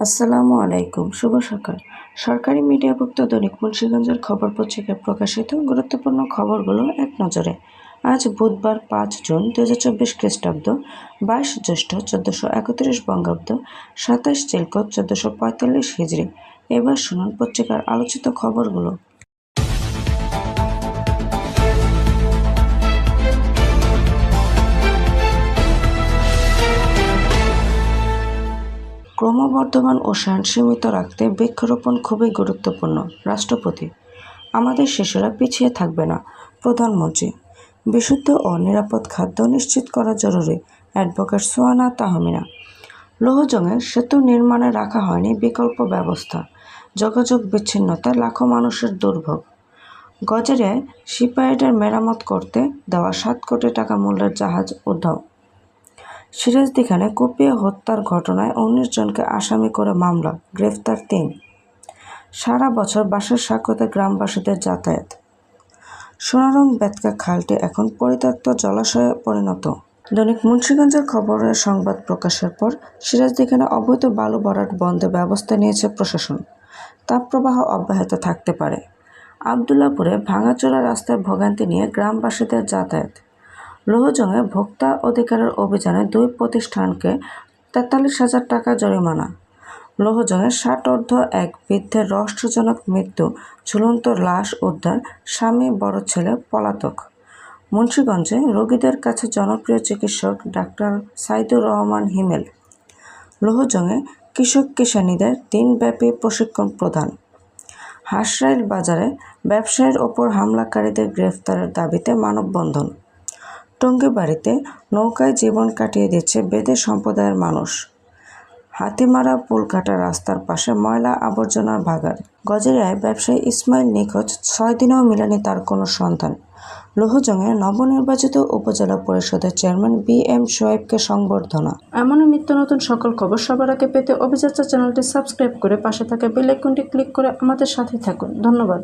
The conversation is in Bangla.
আসসালামু আলাইকুম, শুভ সকাল। সরকারি মিডিয়াভুক্ত দৈনিক মুন্সিগঞ্জের খবর পত্রিকায় প্রকাশিত গুরুত্বপূর্ণ খবরগুলো এক নজরে। আজ বুধবার 5 জুন 2024 খ্রিস্টাব্দ, 22 জ্যৈষ্ঠ 1431 বঙ্গাব্দ, 27 চিলকত 1445 হিজরি। এবার শুনুন পত্রিকার আলোচিত খবরগুলো। ক্রমবর্ধমান উষ্ণায়ন সীমিত রাখতে বৃক্ষরোপণ খুবই গুরুত্বপূর্ণ। রাষ্ট্রপতি, আমাদের শিশুরা পিছিয়ে থাকবে না। প্রধানমন্ত্রী, বিশুদ্ধ ও নিরাপদ খাদ্য নিশ্চিত করা জরুরি। অ্যাডভোকেট সোয়ানা তাহমিনা। লৌহজংয়ে সেতু নির্মাণে রাখা হয়নি বিকল্প ব্যবস্থা। যোগাযোগ বিচ্ছিন্নতায় লাখো মানুষের দুর্ভোগ। গজারিয়ায় শিপইয়ার্ডের মেরামত করতে দেওয়া 7 কোটি টাকা মূল্যের জাহাজ উধাও। সিরাজদিখানে কুপিয়ে হত্যার ঘটনায় 19 জনকে আসামি করে মামলা, গ্রেফতার 3। সারা বছর বাঁশের সাঁকোতে গ্রামবাসীদের যাতায়াত। সোনারং বেতকা খালটি এখন পরিত্যক্ত জলাশয়ে পরিণত। দৈনিক মুন্সিগঞ্জের খবরের সংবাদ প্রকাশের পর সিরাজদিখানে অবৈধ বালু ভরাট বন্ধে ব্যবস্থা নিয়েছে প্রশাসন। তাপপ্রবাহ অব্যাহত থাকতে পারে। আবদুল্লাপুরে ভাঙাচোরা রাস্তায় ভোগান্তি নিয়ে গ্রামবাসীদের যাতায়াত। লৌহজংয়ে ভোক্তা অধিকারের অভিযানে 2 প্রতিষ্ঠানকে 43,000 টাকা জরিমানা। লৌহজংয়ে 60 এক বৃদ্ধের রহস্যজনক মৃত্যু, ঝুলন্ত লাশ উদ্ধার, স্বামী বড় ছেলে পলাতক। মুন্সিগঞ্জে রোগীদের কাছে জনপ্রিয় চিকিৎসক ডাক্তার সাইদুর রহমান হিমেল। লৌহজংয়ে কৃষক কিষানীদের দিনব্যাপী প্রশিক্ষণ প্রদান। হাঁসরাইল বাজারে ব্যবসায়ীর ওপর হামলাকারীদের গ্রেফতারের দাবিতে মানববন্ধন। টঙ্গীবাড়িতে নৌকায় জীবন কাটিয়ে দিচ্ছে বেদে সম্প্রদায়ের মানুষ। হাতিমারা পুলঘাটা রাস্তার পাশে ময়লা আবর্জনার ভাগাড়। গজারিয়ায় ব্যবসায়ী ইসমাইল নিখোঁজ, 6 দিনেও মেলেনি তার কোনো সন্ধান। লৌহজংয়ে নবনির্বাচিত উপজেলা পরিষদের চেয়ারম্যান BM শোয়েবকে সংবর্ধনা। এমনই নিত্য নতুন সকল খবর সবার আগে পেতে অভিযাত্রা চ্যানেলটি সাবস্ক্রাইব করে পাশে থাকা বেল আইকনটি ক্লিক করে আমাদের সাথে থাকুন। ধন্যবাদ।